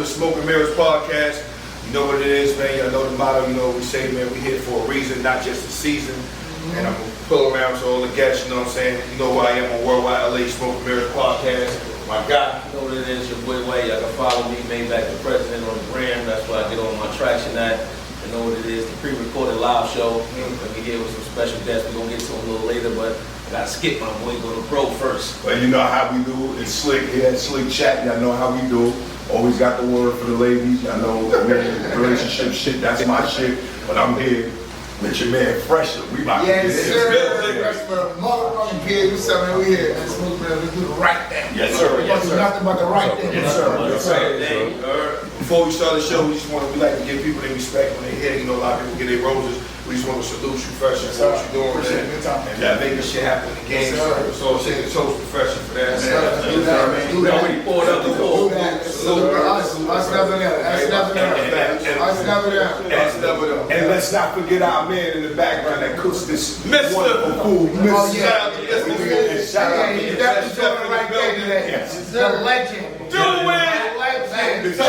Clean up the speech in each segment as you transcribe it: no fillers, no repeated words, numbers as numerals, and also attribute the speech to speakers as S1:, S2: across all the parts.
S1: Smoke and Mirrors podcast. You know what it is, man. Y'all know the motto. You know what we say, man. We here for a reason, not just a season. And I'm gonna pull around to all the guests. You know what I'm saying? You know who I am on Worldwide LA Smoke and Mirrors podcast. My guy.
S2: You know what it is, your boy Way. Y'all can follow me, Maybach the President on the gram. That's where I get all my traction at. You know what it is, the pre-recorded live show. We're here with some special guests. We're gonna get to them a little later, but I gotta skip my boy, go to bro first.
S3: Well, you know how we do. It's Slick here at SLICKCHAT. Y'all know how we do. Always got the word for the ladies. Y'all know relationship shit, that's my shit. But I'm here with your man Phresher. We about to
S4: Yes,
S3: get
S4: sir.
S3: this.
S4: That's for the motherfucking kid. What's up, man? We here. Man, Snoop, man. We do the right thing.
S3: Yes, sir.
S4: We do nothing but the right thing.
S3: Yes, sir. Yes, sir.
S1: Before we start the show, we like to give people their respect when they hear. You know, a lot of people get their roses. We just want to salute you, Phresher, for what you're doing,
S4: Appreciate
S1: man.
S4: it. Good time, man.
S1: Yeah, making shit happen in the game. So say the toast to Phresher for that,
S4: Yes,
S1: man.
S4: sir. Do that, man. Do that.
S2: Already poured up the
S4: Do
S2: floor.
S4: that. Salute us. Us never there. Us never there. Us never there.
S3: And let's not forget our man in the background that cooks this
S1: Mr.
S3: wonderful food.
S4: Oh, yeah.
S3: Shout out to
S4: He's
S3: you.
S4: definitely doing the right thing today. The legend.
S1: Do it!
S4: The legend. The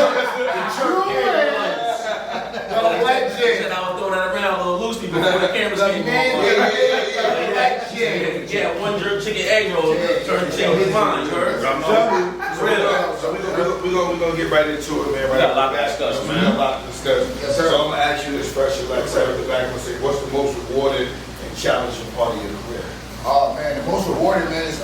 S2: I
S4: legend.
S2: was throwing that around a little loosely before the cameras
S4: The
S2: came
S4: man,
S2: on.
S4: the legend.
S2: Yeah, one jerk chicken egg roll, turn chicken fine, you heard?
S1: I'm telling you. So we're gonna get right into it, man.
S2: We got a lot to discuss, man.
S1: We got a lot to discuss.
S4: Yes, sir.
S1: So I'm gonna ask you this question, like I said at the back, I'm gonna say, what's the most rewarding and challenging part of your career?
S4: Oh man, the most rewarding, man, is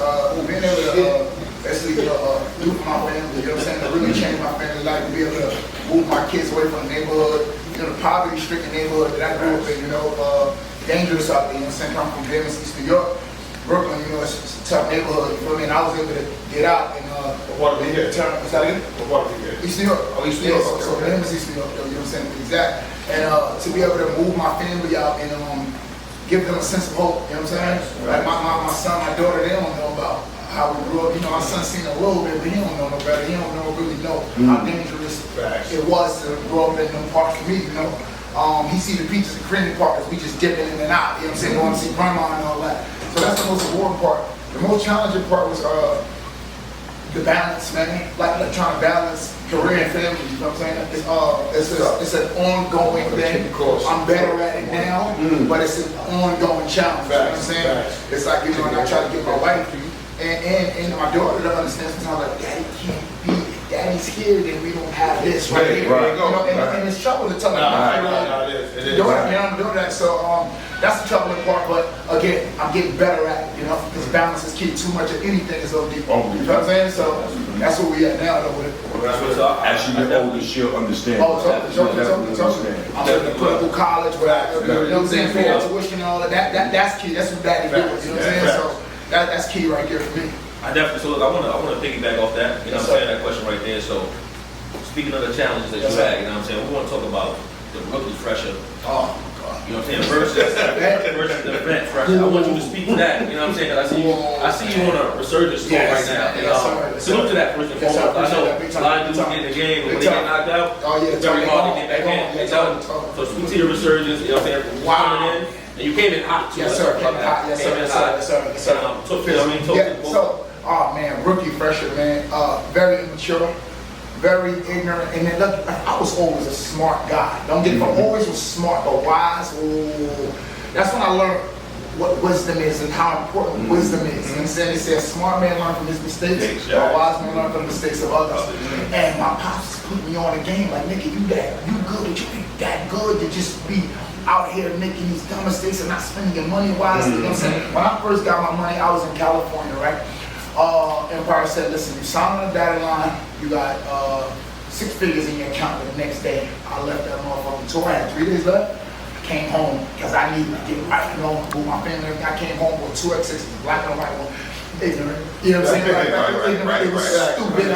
S4: being able to basically do for my family. You know what I'm saying? To really change my family life, to be able to move my kids away from the neighborhood, you know, the poverty-stricken neighborhood that I grew up in. You know, dangerous out there. You know what I'm saying? I'm from Davis, East New York, Brooklyn. You know, it's a tough neighborhood. You know what I mean? I was able to get out and
S1: What part of the year?
S4: What's that again?
S1: What part of the year?
S4: East New York.
S1: Oh, East New York.
S4: Yeah, so the name is East New York, though, you know what I'm saying? Exact. And to be able to move my family out and give them a sense of hope, you know what I'm saying? Like my son, my daughter, they don't know about how we grew up. You know, my son's seen a little bit, but he don't know no better. He don't really know how dangerous it was to grow up in them parts for me, you know. He see the peaches and cream parts, we just dipping in and out, you know what I'm saying? Going to see grandma and all that. So that's the most important part. The most challenging part was the balance, man. Like trying to balance career and family, you know what I'm saying? It's an ongoing thing. I'm better at it now, but it's an ongoing challenge, you know what I'm saying? It's like, you know, and I try to get my wife and my daughter to understand sometimes, like, Daddy can't be, Daddy's here, then we don't have this right here.
S3: Right.
S4: You know, and it's trouble to tell them,
S1: It is.
S4: I'm doing that, so that's the troubling part, but again, I'm getting better at it, you know, because balance is key. Too much of anything is OD. You know what I'm saying? So that's where we at now, though, with it.
S3: As she get older, she'll understand.
S4: Oh, totally. I'm in the clinical college, where I, you know what I'm saying, for tuition and all of that. That's key. That's what Daddy do. You know what I'm saying? So that's key right there for me.
S2: I definitely, so look, I want to piggyback off that, you know what I'm saying, that question right there. So, speaking of the challenges that you had, you know what I'm saying, we want to talk about the rookie Phresher.
S4: Oh, God.
S2: You know what I'm saying, versus the vet Phresher. I want you to speak to that, you know what I'm saying, because I see you on a resurgence tour right now. And salute to that first and foremost. I know a lot of dudes get in the game, but when they get knocked out, it's very hard to get back in. So speak to your resurgence, you know what I'm saying, coming in. And you came in hot too.
S4: Yes, sir. Came in hot. Yes, sir. So, oh man, rookie Phresher, man, very immature, very ignorant, and then look, I was always a smart guy. Don't get me wrong, always was smart, but wise. Ooh, that's when I learned what wisdom is and how important wisdom is. You know what I'm saying? They say a smart man learns from his mistakes, a wise man learns from the mistakes of others. And my pops put me on a game like, nigga, you good, but you ain't that good to just be out here making these dumb mistakes and not spending your money wisely. You know what I'm saying? When I first got my money, I was in California, right? Empire said, listen, you signed on the dotted line, you got 6 figures in your account the next day. I left that motherfucking tour. I had 3 days left. I came home because I needed to get right, you know, with my family. I came home with 2 X6s, black and white one. Ignorant. You know what I'm saying? It was stupid.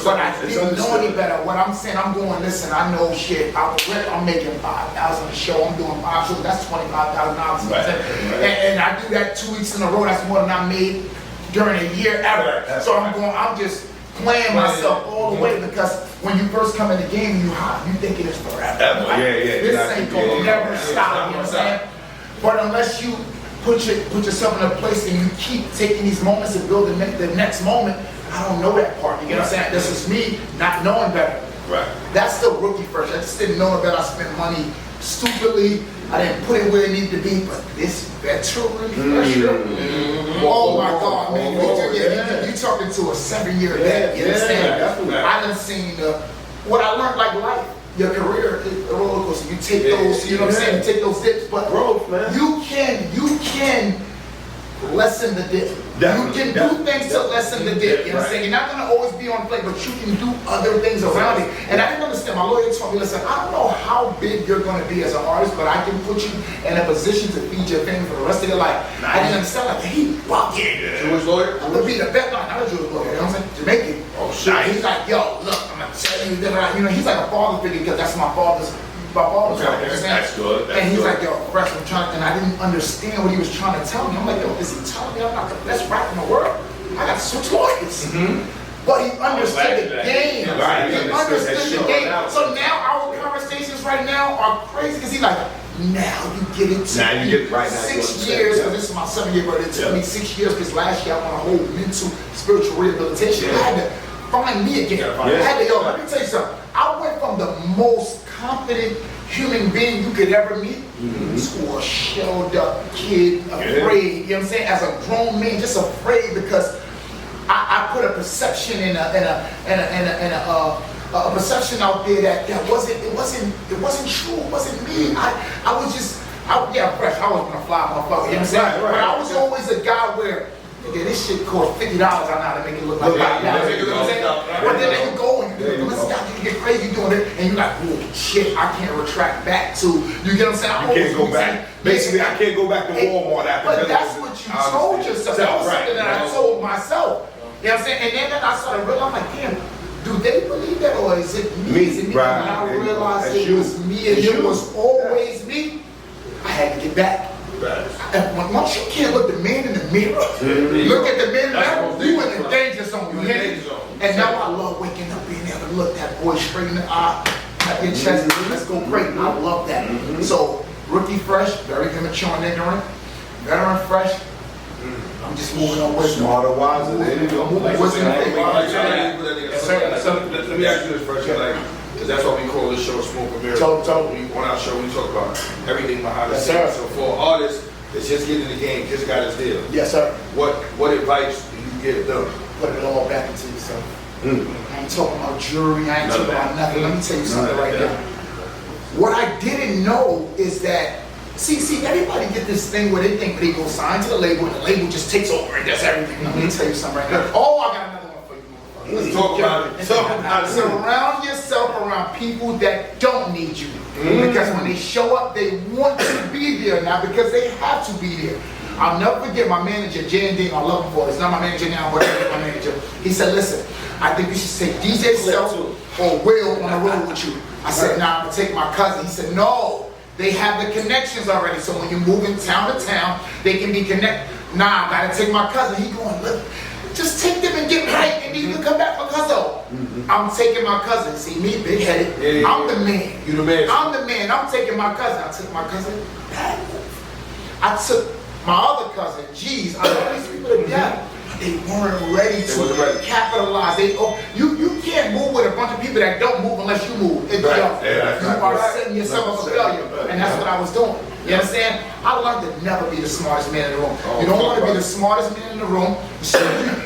S4: But I didn't know any better. What I'm saying, I'm going, listen, I know shit. I'm making 5,000 a show. I'm doing 5 shows. That's $25,000. And I do that 2 weeks in a row. That's more than I made during a year ever. So I'm just playing myself all the way, because when you first come in the game, you hot. You thinking it's forever. Like, this ain't gonna never stop. You know what I'm saying? But unless you put yourself in a place and you keep taking these moments and building the next moment, I don't know that part. You know what I'm saying? This is me not knowing better.
S1: Right.
S4: That's the rookie Phresher. I just didn't know that I spent money stupidly. I didn't put it where it needed to be, but this veteran Phresher, oh my God, man. You talking to a 7-year vet, you understand? I done seen what I learned like life. Your career is a roller coaster. You take those, you know what I'm saying? You take those dips, but
S3: growth, man.
S4: You can lessen the dip. You can do things to lessen the dip. You know what I'm saying? You're not gonna always be on play, but you can do other things around it. And I didn't understand. My lawyer told me, listen, I don't know how big you're gonna be as an artist, but I can put you in a position to feed your family for the rest of your life. I didn't understand. Like,
S1: Jewish lawyer?
S4: I'm gonna be the best, not a Jewish lawyer, you know what I'm saying? Jamaican.
S1: Oh, shit.
S4: He's like, yo, look, I'm gonna tell you, you know, he's like a father figure because that's my father's right,
S1: That's good.
S4: and he's like, yo, Phresher, I'm trying, and I didn't understand what he was trying to tell me. I'm like, yo, is he telling me I'm not the best rapper in the world? I got to switch lawyers. But he understood the game.
S1: Right,
S4: He understood the game. So now our conversations right now are crazy because he's like, now you get into
S3: Now you get right now.
S4: 6 years, because this is my 7-year birthday. It took me 6 years because last year I won a whole mental, spiritual rehabilitation. I had to find me again. I had to, yo, let me tell you something. I went from the most confident human being you could ever meet to a shelled up kid, afraid, you know what I'm saying? As a grown man, just afraid because I put a perception in a perception out there that wasn't true, it wasn't me. I was just, fresh, I wasn't gonna fly motherfucker, you know what I'm saying? But I was always a guy where, nigga, this shit cost $50, I know how to make it look like that. You know what I'm saying? But then you go and you do it, listen, you get crazy doing it, and you're like, oh shit, I can't retract back to, you get what I'm saying?
S3: You can't go back. Basically, I can't go back to Walmart after.
S4: But that's what you told yourself. That was something that I told myself. You know what I'm saying? And then I started realizing, I'm like, damn, do they believe that, or is it me? Is it me?
S3: Right.
S4: And I realized it was me, and it was always me. I had to get back. And once you can't look the man in the mirror, look at the man in the mirror, you in the danger zone. And now I love waking up, being able to look that boy straight in the eye, at your chest, let's go great. I love that. So, rookie Phresh, very immature and ignorant. Veteran Phresh, I'm just moving on with
S3: Smarter, wiser.
S1: Let me ask you this first, because that's what we call this show, Smoke and Mirror. On our show, we talk about everything behind the scenes. So for artists that's just getting in the game, just got his deal.
S4: Yes, sir.
S1: What advice do you give them?
S4: Put it all back into yourself. I ain't talking about jewelry, I ain't talking about nothing. Let me tell you something right now. What I didn't know is that, see, everybody get this thing where they think they go sign to the label and the label just takes over and does everything. Let me tell you something right now. Oh, I got another one for you.
S1: Let's talk about it.
S4: Surround yourself around people that don't need you. Because when they show up, they want to be there now because they have to be there. I'll never forget my manager, J&D, I love him for it. He's not my manager now, but he's my manager. He said, listen, I think you should take DJ Self or Will on the road with you. I said, nah, I'm gonna take my cousin. He said, no, they have the connections already. So when you move in town to town, they can be connected. Nah, I gotta take my cousin. He going, look, just take them and get right, and then you can come back for cousin. I'm taking my cousin. See me, big headed. I'm the man.
S1: You the man.
S4: I'm the man. I'm taking my cousin. I took my cousin. I took my other cousin, JayZ. I love these people to death. They weren't ready to capitalize. You can't move with a bunch of people that don't move unless you move. You are setting yourself up for failure. And that's what I was doing. You understand? I learned to never be the smartest man in the room. You don't want to be the smartest man in the room.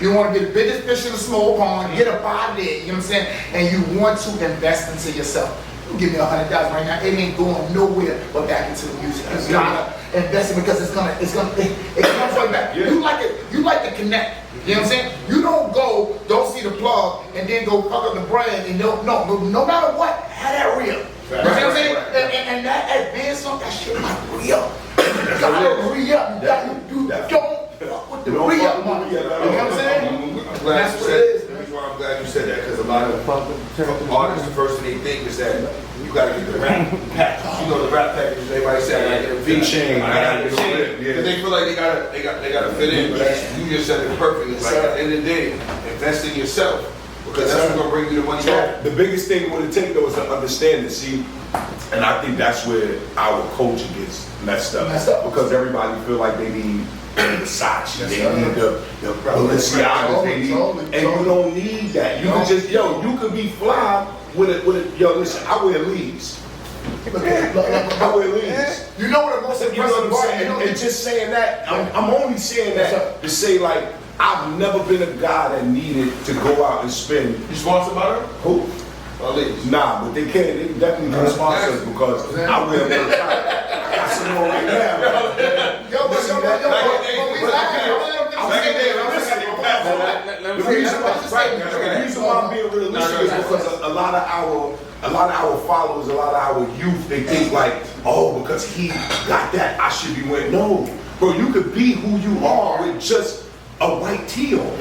S4: You want to be the biggest fish in the small pond, get up out of there, you know what I'm saying? And you want to invest into yourself. You give me $100,000 right now, it ain't going nowhere but back into the music. You gotta invest it because it comes right back. You like to connect. You know what I'm saying? You don't see the plug and then go fuck up the brand and no matter what, have that real. You know what I'm saying? And that advance on that shit like real. You gotta re-up. You don't fuck with the re-up money. You know what I'm saying? That's what it is.
S1: I'm glad you said that because a lot of artists, the first thing they think is that you gotta get the rap package. You know the rap package. Everybody say I gotta get a V chain. I gotta get a chain. Because they feel like they gotta fit in. But you just said it perfectly. It's like at the end of the day, invest in yourself because that's what's gonna bring you the money back.
S3: The biggest thing what it take though is to understand it. See, And I think that's where our culture gets messed up. Because everybody feel like they need the Versace, they need the Balenciagas, they need, and you don't need that. You can just, you can be fly with a, listen, I wear leaves. I wear leaves.
S4: You know what the most
S3: You know what I'm
S4: impressive
S3: saying?
S4: part?
S3: And just saying that, I'm only saying that to say like, I've never been a guy that needed to go out and spend.
S1: You sponsored by her?
S3: Who? Nah, but they definitely can sponsor us because I wear them. I got some more right now. The reason why I'm being realistic is because a lot of our followers, a lot of our youth, they think like, oh, because he got that, I should be winning. No, bro, you could be who you are with just a white tee on.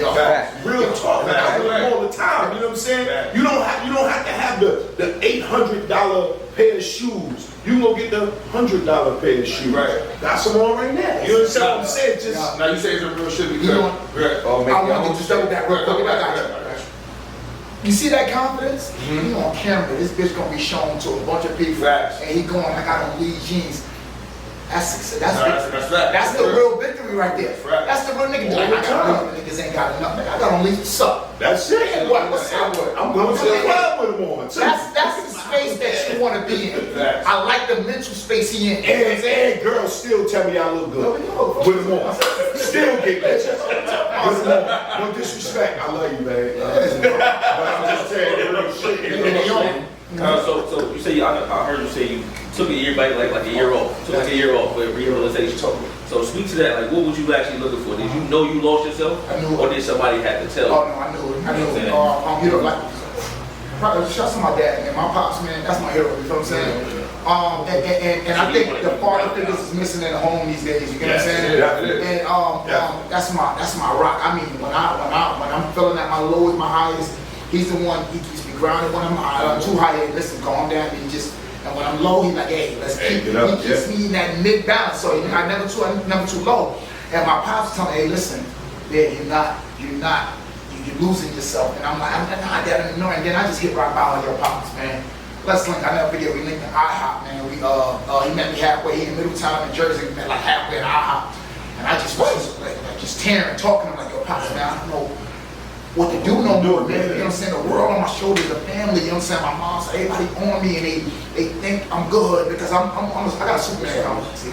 S3: Real talk. I do it all the time. You know what I'm saying? You don't have to have the $800 pair of shoes. You go get the $100 pair of shoes.
S1: Right.
S3: Got some on right now. You understand what I'm saying? Just
S1: now you say it's a real shit because
S4: I wanted to double that real quick. I got you. You see that confidence? He on camera. This bitch gonna be shown to a bunch of people, and he going like I don't lead jeans. That's success. That's the real victory right there. That's the real nigga. Like, I got niggas ain't got enough. I got on leave. What's up?
S3: That's it.
S4: What's up?
S3: I'm going to the club with him on.
S4: That's the space that you want to be in. I like the mental space he in.
S3: And girls still tell me I look good. With him on. Still get bitches. With him on. No disrespect. I love you, man. But I'm just saying real shit.
S2: So you say I heard you say you took a year back, like a year off. Took like a year off for rehabilitation. So speak to that. Like, what was you actually looking for? Did you know you lost yourself, or did somebody have to tell you?
S4: Oh no, I knew it. You know, like, shout to my dad, man. My pops, man. That's my hero. You know what I'm saying? And I think the father figures is missing in the home these days. You get what I'm saying? And that's my rock. I mean, when I'm feeling at my lowest, my highest, he's the one. He keeps me grounded. When I'm too high, hey, listen, calm down. And when I'm low, he's like, hey, let's keep it up. He keeps me in that mid balance. So I'm never too low. And my pops tell me, hey, listen, yeah, you're losing yourself. And I'm like, nah, Dad, no. And then I just hit rock bottom with your pops, man. Let's link. I never forget. We linked in IHOP, man. He met me halfway here in Middletown, New Jersey. We met like halfway in IHOP, and I just was like just tearing, talking. I'm like, yo, pops, man, I don't know what to do no more, man. You know what I'm saying? The world on my shoulders, the family. You know what I'm saying? My mom's everybody on me, and they think I'm good because I got a Superman complex.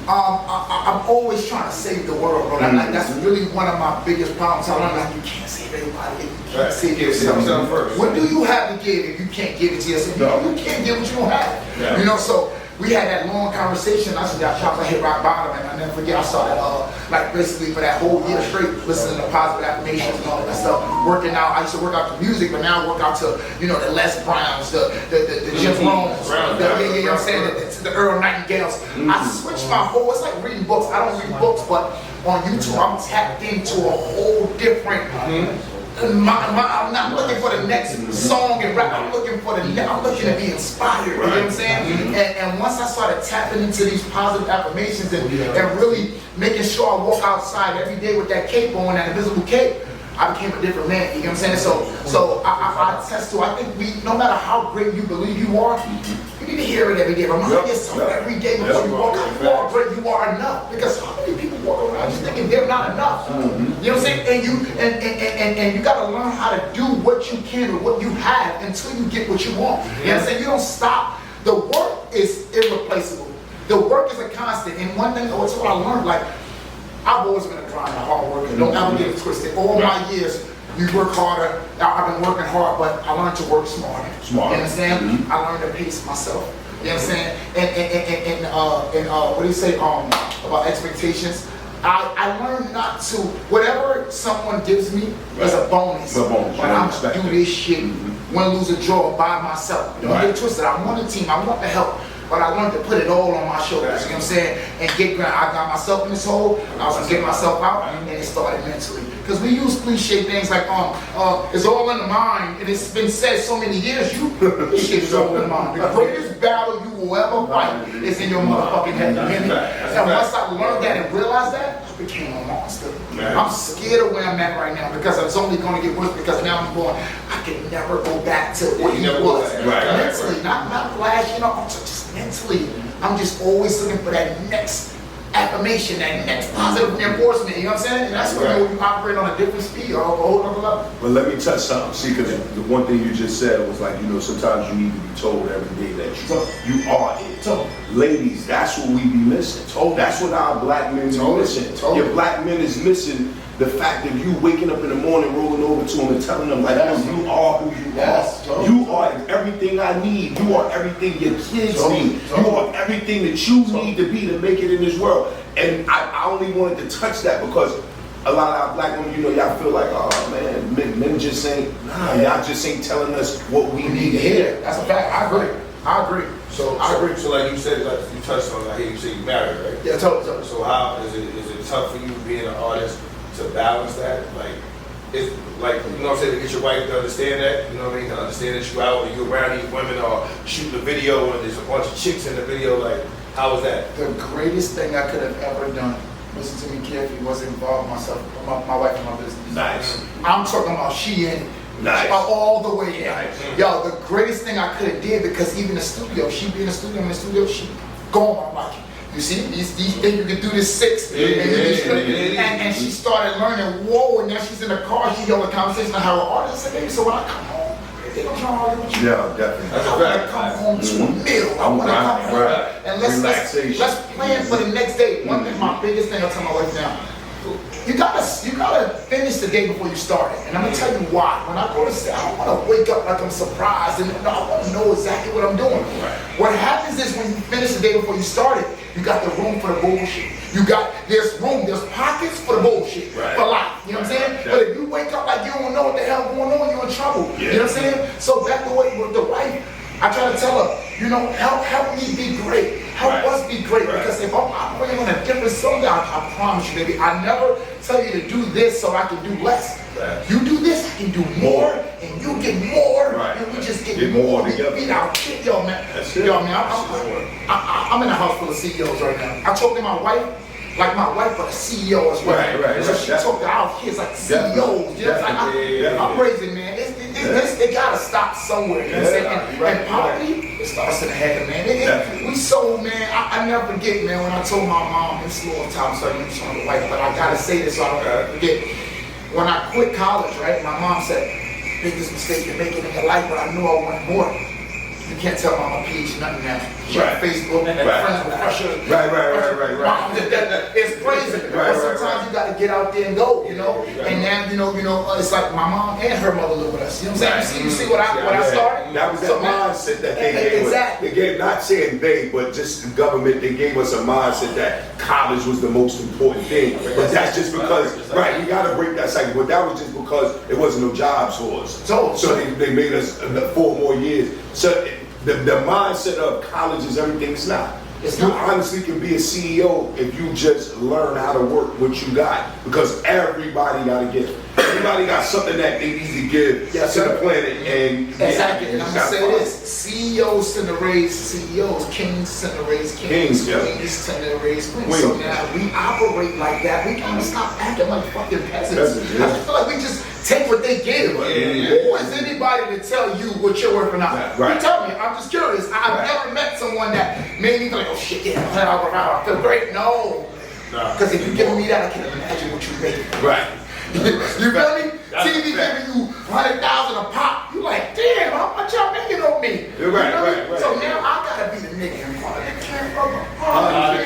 S4: I'm always trying to save the world, bro. Like, that's really one of my biggest problems. I learned like you can't save everybody if you can't save yourself first. What do you have to give if you can't give it to yourself? You can't give what you don't have. You know, so we had that long conversation. I said, I hit rock bottom, and I never forget. I started like basically for that whole year straight listening to positive affirmations and all that stuff. Working out. I used to work out to music, but now I work out to the Les Browns, the Jim Rohns, you know what I'm saying, the Earl Nightingales. I switched my whole. It's like reading books. I don't read books, but on YouTube I'm tapped into a whole different. I'm not looking for the next song and rap. I'm looking to be inspired. You know what I'm saying? And once I started tapping into these positive affirmations and really making sure I walk outside every day with that cape on, that invisible cape, I became a different man. You know what I'm saying? So I attest to. I think no matter how great you believe you are, you need to hear it every day. Remind yourself every day before you walk out. You are great. You are enough. Because how many people walk around just thinking they're not enough? You know what I'm saying? And you got to learn how to do what you can with what you have until you get what you want. You know what I'm saying? You don't stop. The work is irreplaceable. The work is a constant. And one thing, that's what I learned. Like, I've always been a grinder, hard worker. Don't ever get it twisted. All my years, you work harder. I've been working hard, but I learned to work smarter. You understand? I learned to pace myself. You know what I'm saying? And what do you say about expectations? I learned not to, whatever someone gives me is a bonus. But I'm going to do this shit, win, lose, or draw by myself. Don't get it twisted. I want a team. I want the help. But I learned to put it all on my shoulders, you know what I'm saying? And get ground. I got myself in this hole, I was gonna get myself out, and it started mentally. Because we use cliche things like, it's all in the mind, and it's been said so many years, this shit is all in the mind. The greatest battle you will ever fight is in your motherfucking head. And once I learned that and realized that, I became a monster.
S1: Right.
S4: I'm scared of where I'm at right now because it's only going to get worse because now I'm going, I can never go back to what he was. Mentally, not flash, you know, I'm just mentally. I'm just always looking for that next affirmation, that next positive reinforcement, you know what I'm saying? And that's when you operate on a different speed or a whole other level.
S3: But let me touch something. See, because the one thing you just said was like, you know, sometimes you need to be told every day that you are it. Ladies, that's what we be missing. That's what our black men is missing. Your black men is missing the fact that you waking up in the morning, rolling over to them and telling them like, you are who you are. You are everything I need. You are everything your kids need. You are everything that you need to be to make it in this world. And I only wanted to touch that because a lot of our black women, you know, y'all feel like, oh man, men just ain't, y'all just ain't telling us what we need to hear.
S4: That's a fact. I agree.
S1: So like you said, like you touched on, I hear you say you married, right?
S4: Yeah, totally.
S1: So how is it tough for you being an artist to balance that? Like, it's like, you know what I'm saying, to get your wife to understand that, you know what I mean, to understand that you out and you around these women or shooting a video and there's a bunch of chicks in the video, like, how was that?
S4: The greatest thing I could have ever done, listen to me carefully, was involve myself, my wife in my business.
S3: Nice.
S4: I'm talking about she in.
S3: Nice.
S4: All the way in.
S3: Nice.
S4: Yo, the greatest thing I could have did, because even the studio, she be in the studio, she gone. I'm like, you see, these things you can do this 6. And she started learning, whoa, and now she's in the car, she held a conversation with her artist. I said, baby, so when I come home, they don't try to argue with you.
S3: Yeah, definitely.
S4: I want to come home to a meal. I want to come home and let's plan for the next day. One thing, my biggest thing I tell my wife now, you gotta finish the day before you start it. And I'm gonna tell you why. When I go to sleep, I don't wanna wake up like I'm surprised and I wanna know exactly what I'm doing. What happens is when you finish the day before you start it, you got the room for the bullshit. There's pockets for the bullshit, for life. You know what I'm saying? But if you wake up like you don't know what the hell going on, you're in trouble. You know what I'm saying? So back the way with the wife, I try to tell her, you know, help me be great. Help us be great. Because if I'm operating on a different cylinder, I promise you, baby, I never tell you to do this so I can do less. You do this, I can do more, and you get more, and we just get more together. Beat our shit, yo, man. Yo, man, I'm in a house full of CEOs right now. I talk to my wife, like my wife, but a CEO as well. So she talk to our kids like CEOs. You know, like I'm raising, man. It gotta stop somewhere. You know what I'm saying? And poverty, it starts in the head, man. We so, man. I never forget, man. When I told my mom, it's a long time, so I'm showing the wife, but I gotta say this so I don't forget. When I quit college, right? My mom said, biggest mistake you're making in your life, but I knew I wanted more. You can't tell Mama Peach nothing now. She on Facebook, friends with Phresher. Right. It's crazy. But sometimes you got to get out there and go, you know. And now, you know, it's like my mom and her mother live with us. You know what I'm saying? You see what I started?
S3: That was that mindset that they gave us. They gave, not saying they, but just the government, they gave us a mindset that college was the most important thing. But that's just because, we got to break that cycle. But that was just because it wasn't no jobs for us. So they made us 4 more years. So the mindset of college is everything. It's not. You honestly can be a CEO if you just learn how to work what you got. Because everybody got a gift. Everybody got something that they need to give to the planet. And
S4: exactly. And I'm gonna say this: CEOs tend to raise CEOs, kings tend to raise kings, queens tend to raise queens. So now we operate like that. We gotta stop acting like fucking peasants. I just feel like we just take what they give. Who is anybody to tell you what you're worth or not? You tell me. I'm just curious. I've never met someone that made me feel like, oh shit, yeah, I feel great. No. Because if you're giving me that, I can imagine what you made. You feel me? TV giving you 100,000 a pop. You like, damn, how much y'all making on me? So now I gotta be the nigga in front of the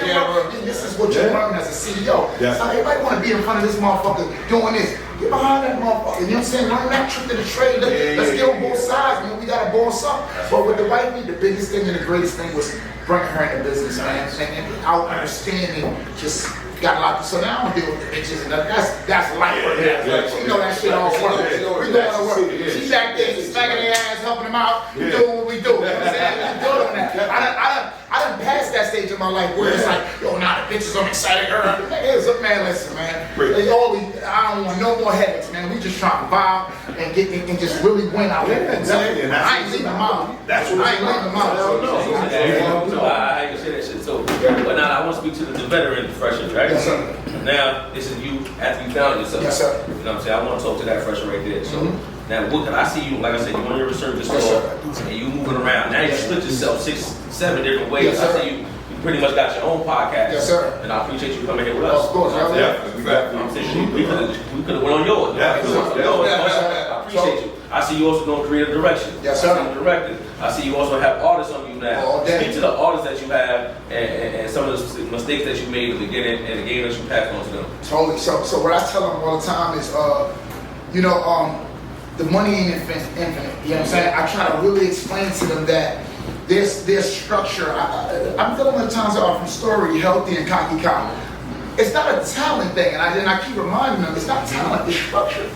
S4: camera. This is what you learn as a CEO. So everybody wanna be in front of this motherfucker doing this. Get behind that motherfucker. You know what I'm saying? Learn that trick to the trade. Let's get on both sides, man. We gotta boss up. But with the wife, the biggest thing and the greatest thing was bringing her into business, man. And out understanding just got a lot. So now I'm dealing with the bitches, and that's life for her. She know that shit all work. We going to work. She back there, smacking their ass, helping them out. We doing what we do. You know what I'm saying? We doing that. I done passed that stage of my life where it's like, yo, now the bitches, I'm excited. Man, listen, man. I don't want no more headaches, man. We just trying to vibe and get and just really win out there. I ain't leaving mom.
S3: That's what I ain't leaving mom.
S2: I can say that shit too. But now I want to speak to the veteran Phresher, right? Now, this is you after you found yourself.
S4: Yes, sir.
S2: You know what I'm saying? I want to talk to that Phresher right there. So now, what can I see you? Like I said, you on your research store and you moving around. Now you split yourself 6, 7 different ways.
S4: Yes, sir.
S2: I see you pretty much got your own podcast.
S4: Yes, sir.
S2: And I appreciate you coming here with us.
S4: Of course,
S2: I'm saying we could have went on yours.
S1: Yeah,
S2: I appreciate you. I see you also doing creative direction.
S4: Yes, sir.
S2: I see you directing. I see you also have artists on you now.
S4: All day.
S2: Speak to the artists that you have and some of the mistakes that you made in the beginning and the game that you passed on to them.
S4: Totally. So what I tell them all the time is, the money ain't infinite. You know what I'm saying? I try to really explain to them that there's structure. I'm telling them the times that are from Story, Healthy, and Cocky Cop. It's not a talent thing, and I keep reminding them, it's not talent, it's structure.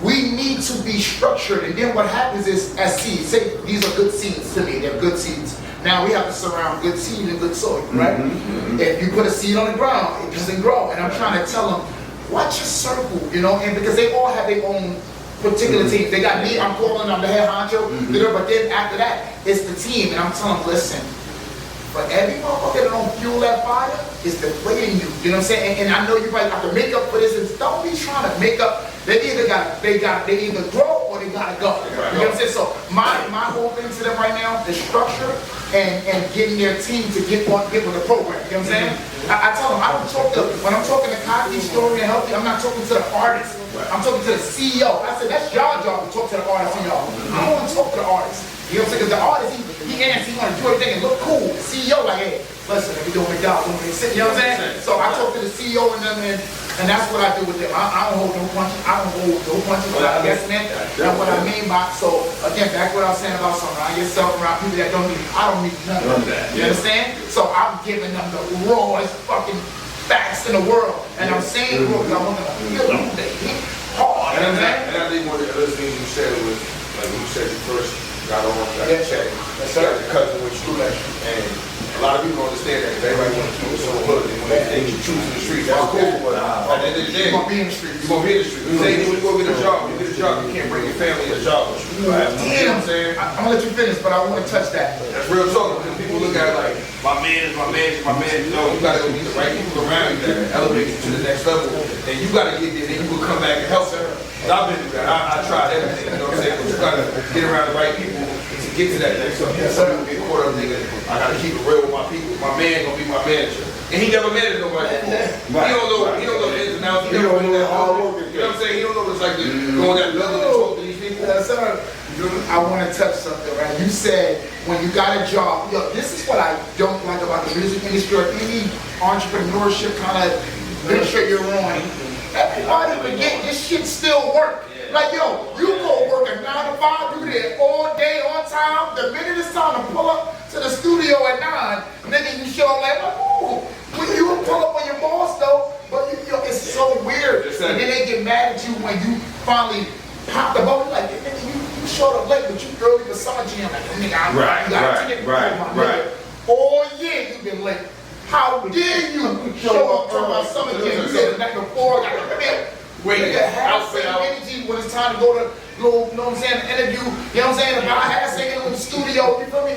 S4: We need to be structured, and then what happens is, as seeds, say these are good seeds to me, they're good seeds. Now we have to surround good seed and good soil, right? If you put a seed on the ground, it doesn't grow. And I'm trying to tell them, watch your circle, and because they all have their own particular teams. They got me, I'm calling them the head honcho, but then after that, it's the team, and I'm telling them, listen, for every motherfucker that don't fuel that fire, it's the play in you. You know what I'm saying? And I know you might have to make up for this. And don't be trying to make up. They either grow or they gotta go. You know what I'm saying? So my whole thing to them right now is structure and getting their team to get with the program. You know what I'm saying? I tell them, I don't talk to, when I'm talking to Cocky, Story, and Healthy, I'm not talking to the artist. I'm talking to the CEO. I said, that's y'all job to talk to the artist, y'all. I don't want to talk to the artist. You know what I'm saying? Because the artist, he want to do everything and look cool. The CEO like, hey, listen, we doing my job, doing this. You know what I'm saying? So I talk to the CEO and them, and that's what I do with them. I don't hold no punches. I don't hold no punches. I guess, man. That's what I mean by, so again, back what I was saying about surround yourself around people that don't need, I don't need none of that. You understand? So I'm giving them the rawest fucking facts in the world. And I'm saying raw because I want them to feel them. They hit hard. You know what I'm saying?
S1: And I think one of the other things you said was, like when you said you first got on, got checked, you got your cousin with you, and a lot of people don't understand that, because everybody want to keep it so hood, and when they choose in the streets, that's cool, but at the end of the day,
S4: You're going to be in the street.
S1: you're going to be in the street. Say when you go get a job, you can't bring your family a job with you. You know what I'm saying?
S4: I'm going to let you finish, but I want to touch that.
S1: That's real talk, because people look at it like, my man is my man is my man. No, you got to get the right people around you that elevate you to the next level, and you got to get there, then you will come back and help them. I've been through that. I tried everything, you know what I'm saying? But you got to get around the right people to get to that next level. Some people get caught up thinking, I got to keep it real with my people. My man gonna be my manager, and he never managed nobody before. He don't know the ins and outs. He don't know that hard work. You know what I'm saying? He don't know what it's like to go on that level and talk to these people.
S4: Yes, sir. I want to touch something, right? You said when you got a job, this is what I don't like about the music industry or any entrepreneurship kind of venture you're on. Everybody forget this shit still work. Like, you go work a 9 to 5, you there all day, on time. The minute it's time to pull up to the studio at 9, nigga, you show up like, oh, when you pull up on your boss though, but it's so weird. And then they get mad at you when you finally pop the bubble, like, nigga, you showed up late, but you early misogyny. I'm like, nigga, I'm right. All year you've been late. How dare you show up to my summer camp? You said the night before, I got to wait, nigga, have the same energy when it's time to go to, you know what I'm saying, interview, you know what I'm saying? If I had singing in the studio, you feel me?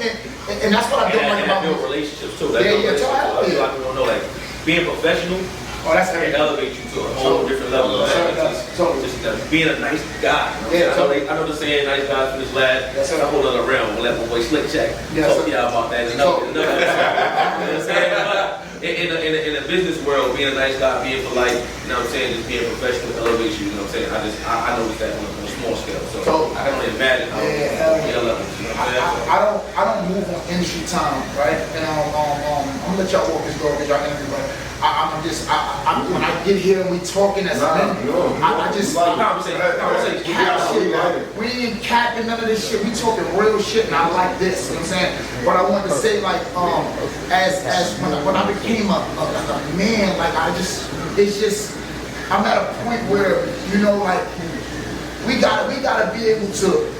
S4: And that's what I don't like about
S2: build relationships too.
S4: Yeah,
S2: a lot of people don't know, like, being professional, it elevates you to a whole different level. Just being a nice guy. I know the saying, nice guys finish last. That's a whole other realm. We'll let my boy SLICKCHAT talk to y'all about that. You know what I'm saying? But in the business world, being a nice guy, being polite, you know what I'm saying, just being professional elevates you, you know what I'm saying? I noticed that on a small scale. So I can only imagine how it levels. You know what I'm saying?
S4: I don't move on industry time, right? And I'm gonna let y'all walk this door because y'all interview, but when I get here and we talking as men, we ain't capping none of this shit. We talking real shit, and I like this. You know what I'm saying? But I wanted to say, like, as when I became a man, like it's just I'm at a point where like we gotta be able to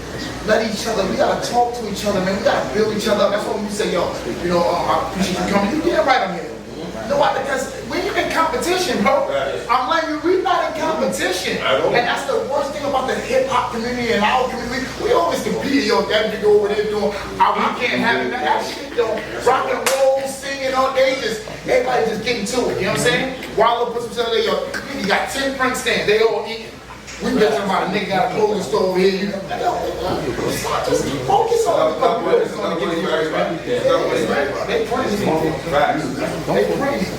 S4: let each other, we gotta talk to each other, man. We gotta build each other up. That's what we say, I appreciate you coming. You get right on here. No, because when you're in competition, bro, I'm like, we're not in competition. And that's the worst thing about the hip hop community and our community. We always compete, that nigga over there doing, we can't have it. That shit, rock and roll, singing, know, everybody just getting to it, you know what I'm saying? Wallow puts himself there, yo, you got 10 print stands, they all eating. We bitching about a nigga got a clothing store over here, you know? Just focus on the They crazy. They crazy.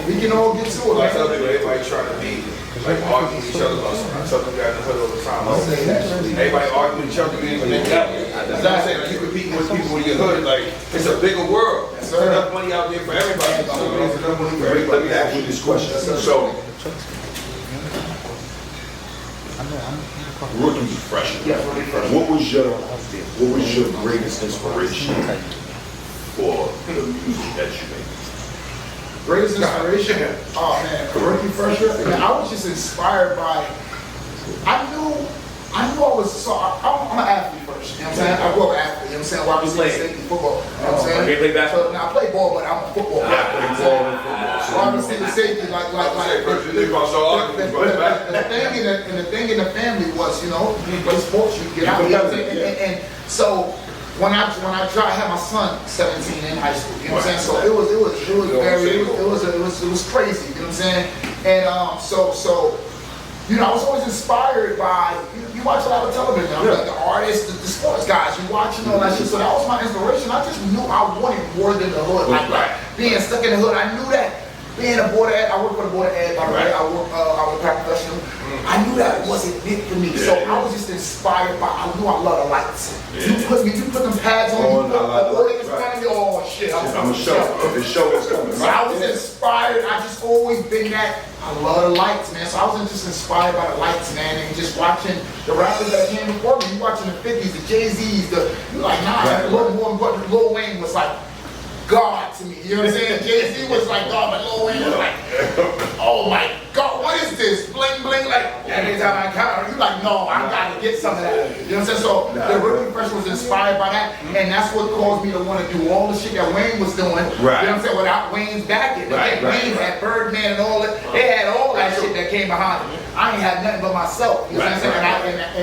S4: We can all get to it, man.
S1: I tell people, everybody trying to be like arguing with each other about something. I tell them guys in the hood all the time. Everybody arguing with each other, man, but they got it. That's what I'm saying. Like, you competing with people in your hood, like, it's a bigger world. There's enough money out there for everybody. There's enough money for everybody.
S3: Let me ask you this question. So, rookie Phresher. What was your greatest inspiration for the music that you made?
S4: Greatest inspiration? Oh man, rookie Phresher. I was just inspired by. I knew I was I'm an athlete first. You know what I'm saying? I grew up an athlete. You know what I'm saying? Why we play safety football? You know what I'm saying?
S2: You play basketball?
S4: Now I play ball, but I'm a football player.
S3: I play ball and football.
S4: So I'm a safety like. The thing in the family was, you know, you play sports, you get out. You know what I'm saying? And so. When I had my son 17 in high school, you know what I'm saying? So it was crazy, you know what I'm saying? And so you know, I was always inspired by you watch a lot of television, like the artists, the sports guys, you watching all that shit. So that was my inspiration. I just knew I wanted more than the hood. Like being stuck in the hood, I knew that. Being a board ed, I work for the board ed, by the way. I was a paraprofessional. I knew that wasn't it for me. So I was just inspired by, I knew I love the lights. You put them pads on, you put the audience in front of me, oh shit, I'm a show.
S3: The show is coming.
S4: So I was inspired, I just always been that, I love the lights, man. So I was just inspired by the lights, man, and just watching the rappers that came before me. You watching the 50s, the JayZ's, you're like, nah, Lil Wayne was like, God to me, you know what I'm saying? JayZ was like God, but Lil Wayne was like, oh my God, what is this? Bling bling, like every time I count, you like, no, I gotta get some of that. You know what I'm saying? So the rookie Phresher was inspired by that, and that's what caused me to want to do all the shit that Wayne was doing. You know what I'm saying? Without Wayne's backing. Wayne had Birdman and all that. They had all that shit that came behind it. I ain't had nothing but myself. You know what I'm saying?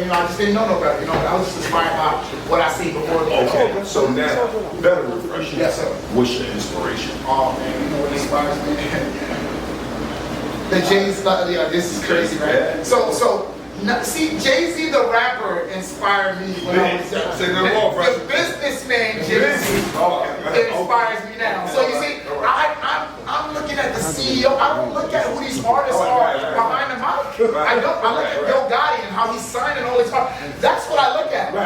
S4: And I just didn't know no better. You know, I was just inspired by what I see before.
S3: Okay, so now, better refreshing.
S4: Yes, sir.
S3: What's your inspiration?
S4: Oh man, you know what inspires me? The JayZ, yeah, this is crazy, man. So, see, JayZ the rapper inspired me when I was young. The businessman JayZ inspires me now. So you see, I'm looking at the CEO. I don't look at who these artists are behind the mic. I look at Yo Gotti and how he's signing all his art. That's what I look at. I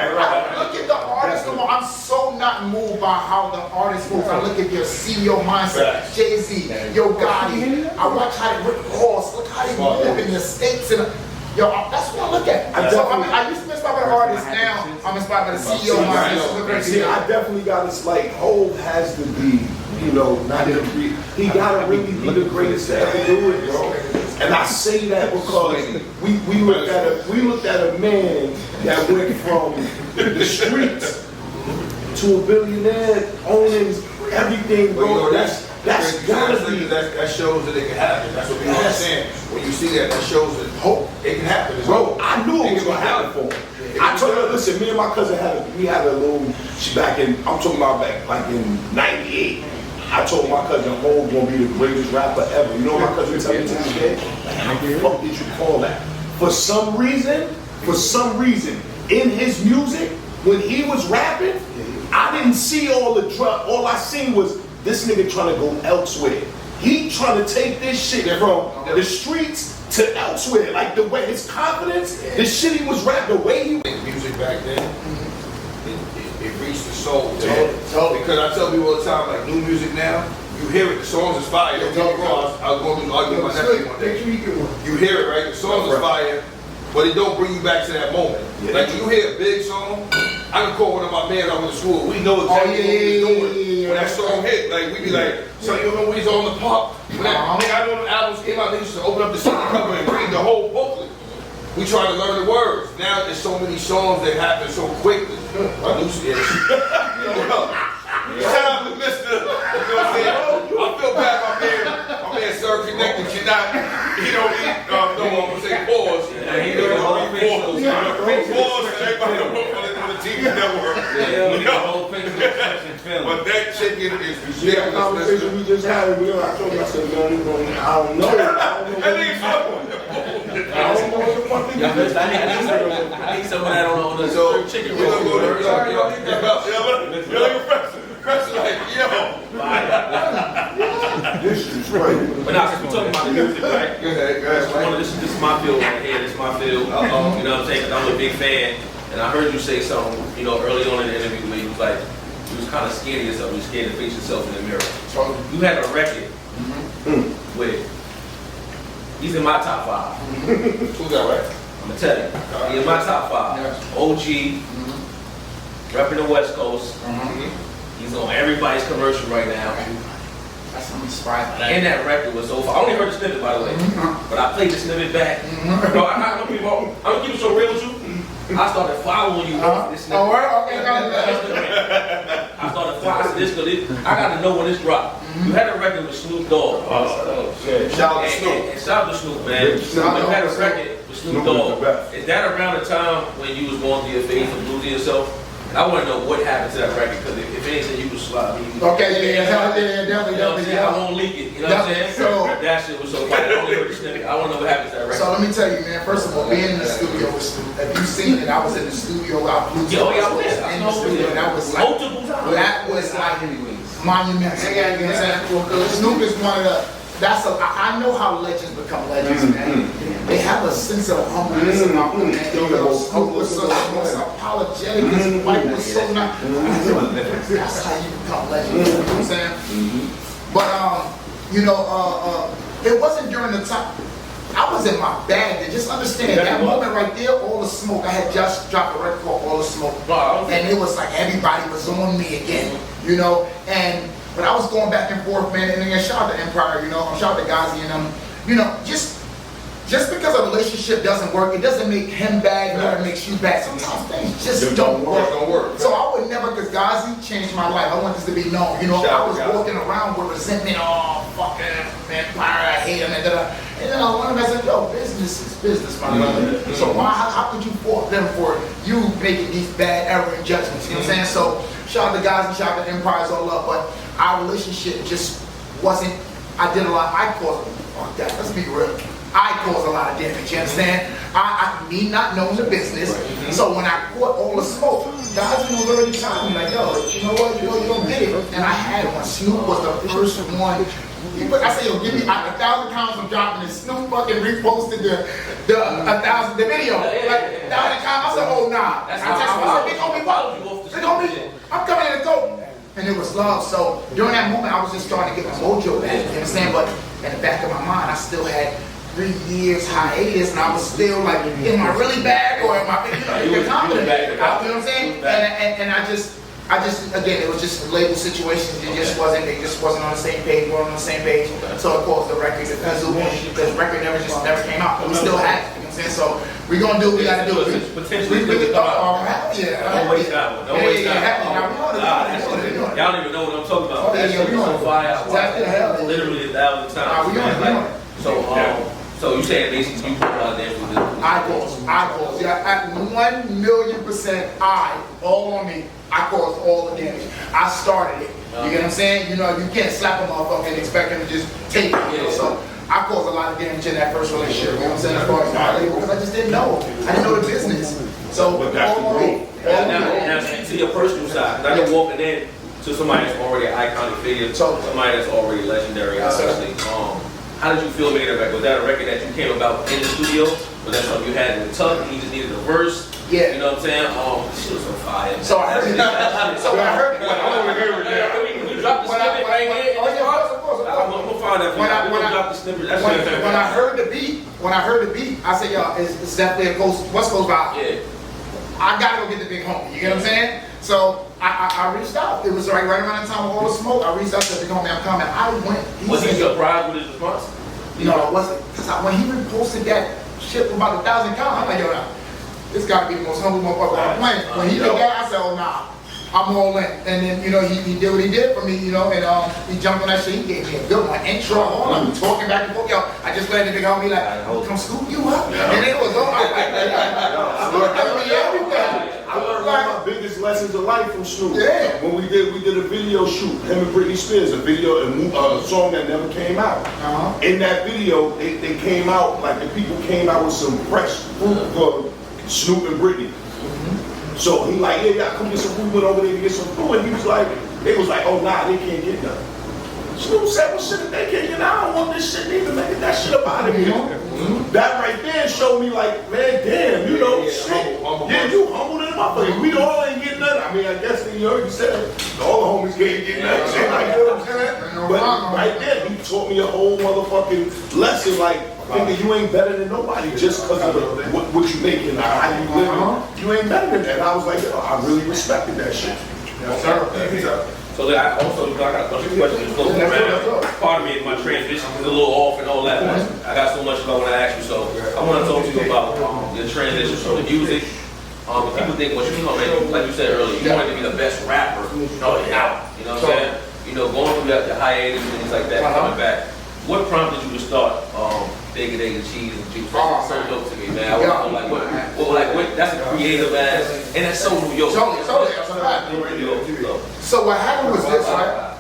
S4: don't look at the artist no more. I'm so not moved by how the artist moves. I look at their CEO mindset. JayZ, Yo Gotti. I watch how they Rick Ross. Look how they move in the States and. Yo, that's what I look at. I used to be inspired by the artist, now I'm inspired by the CEO mindset.
S3: See, I definitely got this, like, Hov has to be, you know, he gotta really be the greatest to ever do it, bro. And I say that because we looked at a man that went from the streets to a billionaire owning everything, bro. That
S1: shows that it can happen. That's what we understand. When you see that shows that hope it can happen.
S3: Bro, I knew it was gonna happen for him. I told her, listen, me and my cousin had a little, I'm talking about back like in '98. I told my cousin Hov gonna be the greatest rapper ever. You know what my cousin told me to this day? Like, how the fuck did you call that? For some reason, in his music, when he was rapping, I didn't see all the all I seen was this nigga trying to go elsewhere. He trying to take this shit from the streets to elsewhere. Like the way his confidence, the shit he was rapping, the way he
S1: music back then, it reached the soul. Totally. Because I tell people all the time, like new music now, you hear it, the songs is fire. Don't get me wrong, I was going to argue with my nephew one day. You hear it, right? The songs is fire, but it don't bring you back to that moment. Like when you hear a big song, I can call one of my men I went to school. We know exactly what we was doing when that song hit. Like we be like, so you remember when we was on the pop? When that I know the albums came out, they used to open up the CD cover and read the whole booklet. We try to learn the words. Now there's so many songs that happen so quickly. Shout out to Mr. You know what I'm saying? I feel bad, my man Sir Connected cannot, he don't eat know what I'm gonna say. Pause.
S2: Yeah, he did the whole thing.
S1: Pause. Pause. Everybody on the TV network. But that chicken is
S3: Yeah, conversation we just had, I told you, I said, man, I don't know. I don't know what the fuck they do.
S2: I need some of that on the chicken
S1: we're gonna go
S2: roll.
S1: Professor like, yo.
S3: This is crazy.
S2: But now, since we're talking about the music, right?
S1: Go ahead.
S2: This is my field right here. This is my field. You know what I'm saying? Because I'm a big fan. And I heard you say something, you know, early on in the interview where you was like, you was kind of scared of yourself. You was scared to face yourself in the mirror. So you had a record with, he's in my top 5.
S1: Who's that, right?
S2: I'm going to tell you. He's in my top 5. OG, repping the West Coast. He's on everybody's commercial right now.
S4: That's inspiring.
S2: And that record was so far. I only heard the snippet, by the way. But I played the snippet back. Bro, I'm gonna keep it so real with you. I started following you off this snippet.
S4: Okay,
S2: I started following this because I got to know when this dropped. You had a record with Snoop Dogg.
S1: Shout out to Snoop.
S2: And shout out to Snoop, man. You had a record with Snoop Dogg. Is that around the time when you was going through your phase of losing yourself? I want to know what happened to that record, because if anything, you was sloppy.
S4: Okay, definitely.
S2: I won't leak it, you know what I'm saying?
S4: So,
S2: that shit was so funny. I only heard the snippet. I want to know what happened to that record.
S4: So let me tell you, man, first of all, being in the studio with Snoop, if you've seen it, I was in the studio, I blew in the studio, that was like,
S2: multiple times.
S4: That was like monumental. You know what I'm saying? Snoop is one of the, I know how legends become legends, man. They have a sense of humbleness about them, man. Snoop was so apologetic, his wife was so not. That's how you become legends, you know what I'm saying? But, you know, it wasn't during the time, I was in my bag, and just understand that moment right there, All the Smoke, I had just dropped a record called All the Smoke, and it was like everybody was on me again, you know, but I was going back and forth, man, and then shout out to Empire, you know, shout out to Gazi and them, you know, just because a relationship doesn't work, it doesn't make him bad, nor it makes you bad. Sometimes things just don't work. So I would never, because Gazi changed my life. I want this to be known. You know, I was walking around with resentment, oh, fucking Empire, I hate him, and then I learned, I said, yo, business is business, my brother. So how could you fault them for you making these bad errant judgments? You know what I'm saying? So shout out to Gazi, shout out to Empire's all love, but our relationship just wasn't, I did a lot, I caused, fuck that, let's be real. I caused a lot of damage, you understand? Me not knowing the business, so when I caught All the Smoke, guys was already telling me, like, yo, you know what, you don't get it. And I had one. Snoop was the first one. I said, yo, give me 1,000 pounds of dropping, and Snoop fucking reposted the video. Like, 1,000 pounds, I said, oh, nah. I said, they gonna be what? They gonna be, I'm coming in the go. And it was love. So during that moment, I was just starting to get my mojo back, you understand? But in the back of my mind, I still had 3 years hiatus, and I was still like, am I really back, or am I, you know, confident? You know what I'm saying? And I just, again, it was just label situations. They just wasn't on the same page. We weren't on the same page. So of course the record, the record never came out. But we still had it. You know what I'm saying? So we gonna do what we gotta do.
S2: Potentially,
S4: don't waste that one. Don't waste that
S2: one. Y'all don't even know what I'm talking about. That shit was so fire. Literally 1,000 times. So you saying basically you put a lot of damage with this? I caused. Yeah, at 1,000,000% all on me. I caused all the damage. I started it. You get what I'm saying? You know, you can't slap a motherfucker and expect him to just take it. You know? So I caused a lot of damage in that first relationship. You know what I'm saying? As far as my label, because I just didn't know. I didn't know the business. So all on me. Now speak to your personal side. Now you're walking in to somebody that's already an iconic figure, somebody that's already legendary, obviously. How did you feel making that record? Was that a record that you came about in the studio? Was that something you had in the tuck and you just needed a verse? Yeah. You know what I'm saying? This shit was so fire. So I heard it. When you dropped the snippet right here, of course. I'm gonna find that for you. When I dropped the snippet, when I heard the beat, I said, yo, it's definitely a West Coast vibe. Yeah. I gotta go get the big homie. You get what I'm saying? So I reached out. It was right around the time of All the Smoke. I reached out to the big homie, I'm coming. I went. Was he surprised with his response? No, it wasn't. Because when he reposted that shit for about 1,000 counts, I'm like, yo, this gotta be the most humble motherfucker on the planet. When he did that, I said, oh, nah.
S4: I'm all in. And then, you know, he did what he did for me, you know, and he jumped on that shit. He gave me a good one, intro, all of me talking back and forth. Yo, I just let the nigga on me like, come scoop you up. And it was all right.
S3: I learned one of my biggest lessons of life from Snoop.
S4: Yeah.
S3: When we did a video shoot, him and Britney Spears, a song that never came out. In that video, they came out, like the people came out with some fresh food for Snoop and Britney. So he like, yeah, come get some food, went over there to get some food, and he was like, they was like, oh nah, they can't get none. Snoop said, well shit, if they can't get none, I don't want this shit neither, man, get that shit up out of here. That right there showed me like, man, damn, you know, shit. You humble in the motherfucker. We all ain't getting nothing. I mean, I guess you already said all the homies can't get nothing. Shit, like, you know what I'm saying? But right there, he taught me a whole motherfucking lesson, like, nigga, you ain't better than nobody just because of what you making, how you living. You ain't better than that. And I was like, yo, I really respected that shit.
S1: Yes, sir.
S2: So I also got a bunch of questions floating around. Part of me, my transition is a little off and all that, but I got so much I want to ask you. So I want to talk to you about your transition from the music. People think what you come in, like you said earlier, you wanted to be the best rapper, out. You know what I'm saying? You know, going through the hiatus and things like that, coming back. What prompted you to start Bacon, Egg, and Cheese and Juice? That's so dope to me, man. I want to know, what, that's a creative ass, and that's so New York.
S4: So what happened was this, right?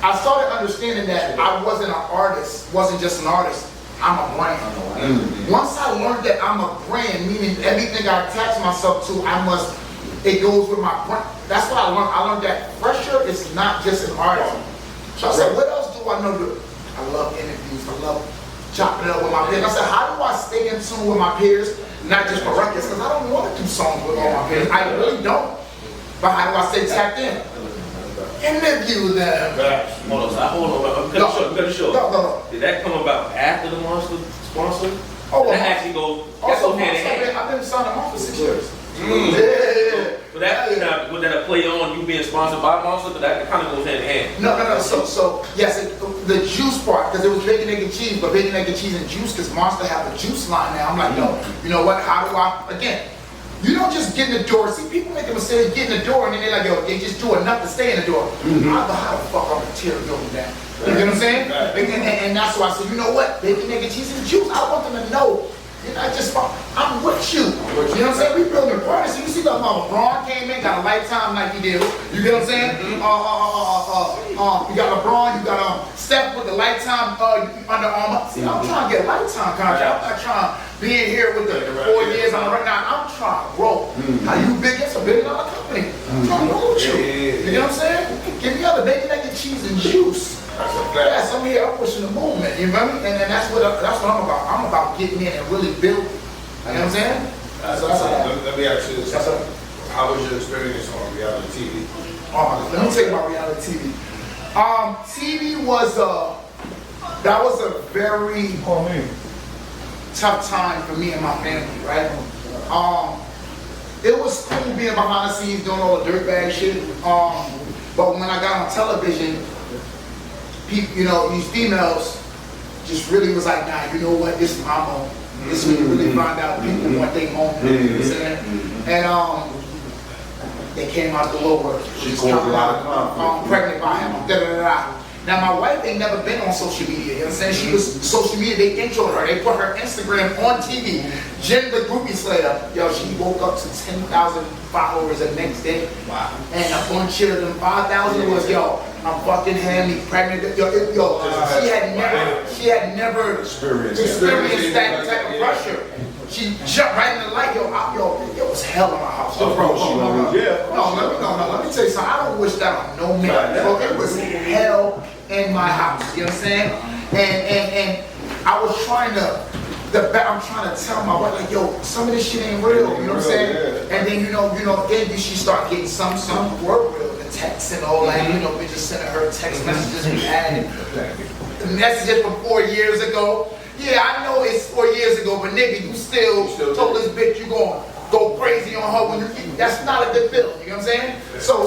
S4: I started understanding that I wasn't an artist, wasn't just an artist, I'm a brand. Once I learned that I'm a brand, meaning everything I attach myself to, it goes with my brand. That's what I learned. I learned that Phresher is not just an artist. So I said, what else do I know to do? I love interviews, I love chopping it up with my peers. I said, how do I stay in tune with my peers, not just for records? Because I don't want to do songs with all my peers. I really don't. But how do I stay tapped in? Interview them.
S2: Hold on, I'm cutting short.
S4: No.
S2: Did that come about after the Monster sponsor?
S4: Oh,
S2: that actually goes, that's
S4: also,
S2: hand in hand.
S4: I've been signing them off for 6 years.
S2: Yeah. But that, would that play on you being sponsored by Monster? But that kind of goes hand in hand.
S4: No. So yes, the juice part, because it was Bacon, Egg, and Cheese, but Bacon, Egg, and Cheese and Juice, because Monster have a juice line now. I'm like, no, you know what? How do I, again, you don't just get in the door. See, people make a mistake, get in the door, and then they're like, yo, they just do enough to stay in the door. How the fuck I'm gonna tear the door down? You know what I'm saying? And that's why I said, you know what? Bacon, Egg, and Cheese and Juice, I want them to know. You're not just, I'm with you. You know what I'm saying? We building a partnership. You see that LeBron came in, got a lifetime Nike deal. You get what I'm saying? You got LeBron, you got Steph with the lifetime Under Armour. See, I'm trying to get a lifetime contract. I'm not trying to be in here with the 4 years on right now. I'm trying to grow. Are you big? It's $1 billion company. I'm trying to grow with you. You know what I'm saying? Give me other Bacon, Egg, and Cheese and Juice. Yes, I'm here, I'm pushing the movement, you know what I mean? And that's what I'm about. I'm about getting in and really building. You know what I'm saying?
S1: Let me ask you this. How was your experience on reality TV?
S4: Let me tell you about reality TV. TV was that was a very tough time for me and my family, right? It was cool being behind the scenes doing all the dirtbag shit. But when I got on television, people, you know, these females just really was like, nah, you know what, this is my home. This is when you really find out people want their home. You know what I'm saying? And they came out the woodwork.
S3: She caused a lot of conflict.
S4: Pregnant by him. Now my wife ain't never been on social media, you know what I'm saying? She was social media, they introed her, they put her Instagram on TV. Jen the groupie slayer, yo, she woke up to 10,000 followers the next day. Wow. And a bunch of them 5,000 was, yo, I'm fucking handy, pregnant, yo, she had never experienced that type of pressure. She jumped right in the light, yo, it was hell in my house. No, let me tell you something, I don't wish that on no man, bro. It was hell in my house, you know what I'm saying? And I was trying to, I'm trying to tell my wife, like, yo, some of this shit ain't real, you know what I'm saying? And then, you know, then she start getting some were real, the texts and all that, you know, bitches sending her text messages we had, the messages from 4 years ago. Yeah, I know it's 4 years ago, but nigga, you still told this bitch you gonna go crazy on her when you, that's not a good feeling, you know what I'm saying? So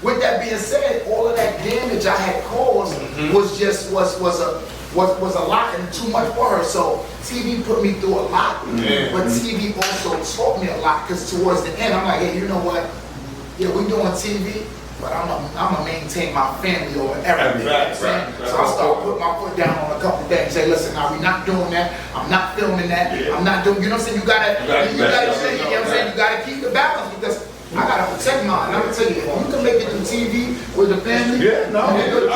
S4: with that being said, all of that damage I had caused was just was a lot and too much for her. So TV put me through a lot, but TV also taught me a lot, because towards the end I'm like, hey, you know what? yeah, we doing TV, but I'm gonna maintain my family over everything.
S1: Right.
S4: So I start putting my foot down on a couple things. Say, listen, now we're not doing that. I'm not filming that. I'm not doing. You know what I'm saying? You gotta, you know what I'm saying? You gotta keep the balance because I gotta protect mine. I'm gonna tell you, if you can make it through TV with the family,
S1: Yeah, no,
S4: nigga,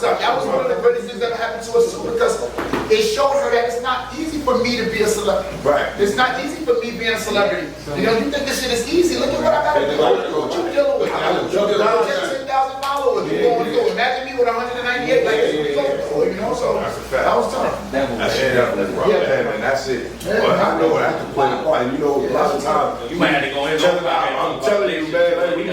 S1: That
S4: was one of the greatest things that happened to us too because it showed her that it's not easy for me to be a celebrity.
S1: Right.
S4: It's not easy for me being a celebrity. You know, you think this shit is easy. Look at what I gotta do. Look at what you dealing with. I got 10,000 followers. You going through. Imagine me with 198 like this. You know, so that was tough.
S3: That's rough. Yeah, man, that's it. But I know I have to play the part. And you know, a lot of times,
S2: You might have to go in.
S3: I'm telling you, man, like, we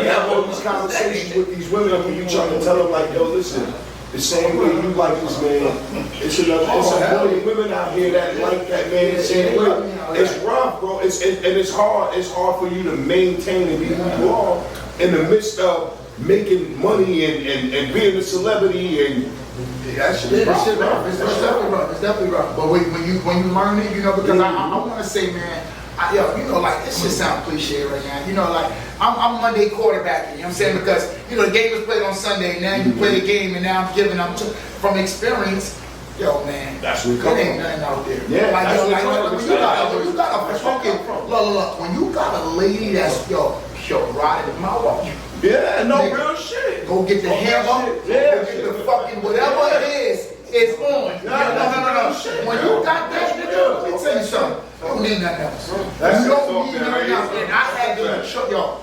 S3: have all these conversations with these women, and you trying to tell them, like, yo, listen, the same way you like this man, it's a million women out here that like that man the same way. It's rough, bro. And it's hard. It's hard for you to maintain and be who you are in the midst of making money and being a celebrity and that shit is rough.
S4: It's definitely rough. It's definitely rough. But when you learn it, you know, because I want to say, man, you know, like this shit sound cliche right now. You know, like I'm Monday quarterbacking. You know what I'm saying? Because you know the game was played on Sunday. Now you play the game, and now I'm from experience. Yo, man,
S3: that's what
S4: it ain't nothing out there.
S3: Yeah,
S4: like,
S3: that's
S4: when you got a fucking look, when you got a lady that's yo riding my walk.
S3: Yeah, no real shit.
S4: Go get the hair up.
S3: Yeah,
S4: go get the fucking whatever it is. It's on. No. When you got that, nigga, let me tell you something. You don't need nothing else. You don't need nothing else. And I had to show y'all,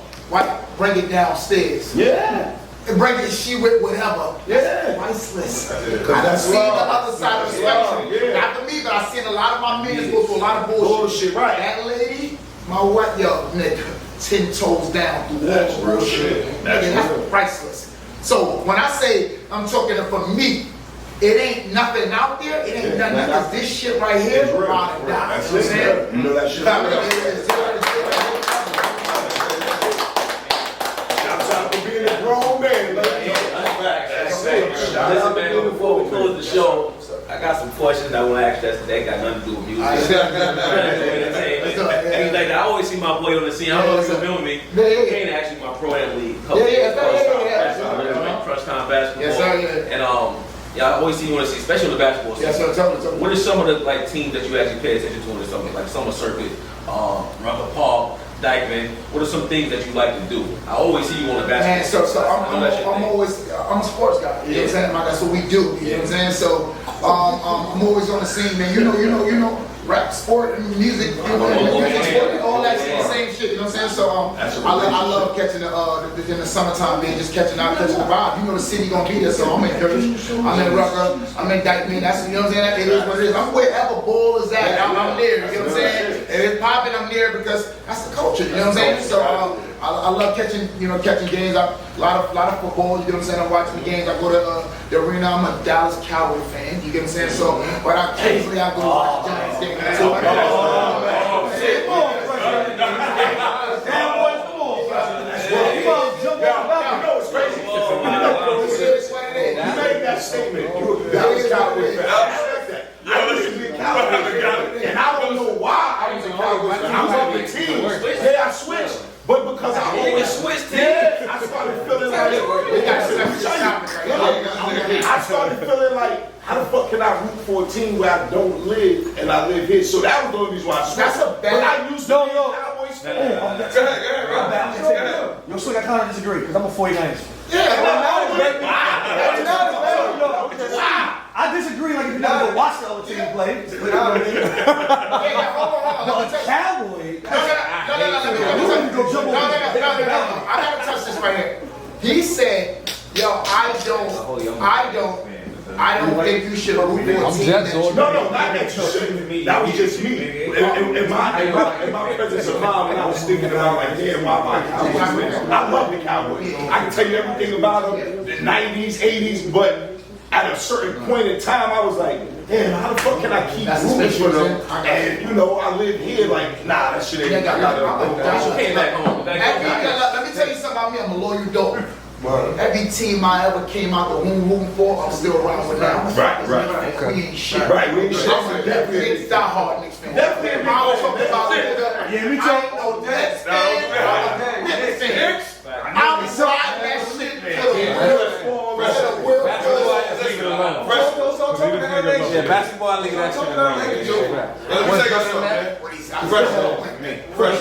S4: bring it downstairs.
S3: Yeah.
S4: And bring it, she with whatever.
S3: Yeah.
S4: Priceless.
S3: I've
S4: seen the other side of the spectrum.
S3: Yeah.
S4: Not for me, but I've seen a lot of my men go through a lot of bullshit.
S3: Right.
S4: That lady, my wife, yo, nigga, 10 toes down through
S3: That's
S4: all
S3: real
S4: bullshit.
S3: shit.
S4: That's priceless. So when I say I'm talking for me, it ain't nothing out there. It ain't nothing because this shit right here is ride or die.
S3: That's
S4: You know what I'm saying?
S3: it. You know that shit. Shouts out to being a grown man.
S2: Listen, man, before we close the show, I got some questions I want to ask that got nothing to do with music. And like, I always see my boy on the scene. I don't know if you're filming me. Kane actually my pro am league coach. Crush Time Basketball.
S4: Yes, sir.
S2: And I always see you on the scene, especially on the basketball scene.
S4: Yes, sir. Tell me.
S2: What are some of the like teams that you actually pay attention to in something like Summer Circuit, Rucker Park, Dykeman? What are some things that you like to do? I always see you on the basketball.
S4: Man, so I'm a sports guy. You know what I'm saying? That's what we do. You know what I'm saying? So I'm always on the scene, man. You know, rap, sport, and music, sport, all that shit, the same shit. You know what I'm saying? So I love catching in the summertime, man, just catching the vibe. You know the city gonna be there, so I'm in Phresher, I'm in Rucker, I'm in Dykeman. That's, you know what I'm saying? It is what it is. I'm wherever ball is at. I'm there. You know what I'm saying? If it's popping, I'm there because that's the culture. You know what I'm saying? So I love catching games. A lot of football. You know what I'm saying? I'm watching the games. I go to the arena. I'm a Dallas Cowboy fan. You get what I'm saying? So, but occasionally I go to watch the Giants game.
S3: You made that statement. You're a Dallas Cowboy fan. I respect that. I used to be a Cowboy fan, and I don't know why I was a Cowboy fan. I was on the team. Yeah, I switched. But because I always switched teams, I started feeling like, how the fuck can I root for a team where I don't live and I live here? So that was the only reason why I switched.
S4: That's a bad.
S3: But I used to be a Cowboys fan. Go ahead.
S5: Yo, so I kind of disagree because I'm a 49ers. I disagree, like if you never go watch the other team play. You know what I mean? No, a Cowboy.
S4: I gotta touch this right here. He said, yo, I don't think you should root for a team that you.
S3: No, not that you shouldn't. That was just me. In my presence of mind, when I was thinking about like, damn, why my Cowboys, man? I love the Cowboys. I can tell you everything about them, the 90s, 80s, but at a certain point in time, I was like, damn, how the fuck can I keep rooting for them? And you know, I live here, like, nah, that shit ain't.
S2: Let
S4: me tell you something about me. I'm a loyal dog. Every team I ever came out the womb rooting for, I'm still around with now.
S3: Right.
S4: We ain't shit.
S3: Right, we ain't shit.
S4: I'm a die hard Knicks fan.
S3: Definitely.
S4: I don't talk about
S5: Yeah, me
S4: I
S5: too.
S4: ain't no Nets fan. I'm riding that shit to the wheel.
S6: Yeah, basketball, I leave that shit alone.
S1: Let me tell you something, man. Fresh,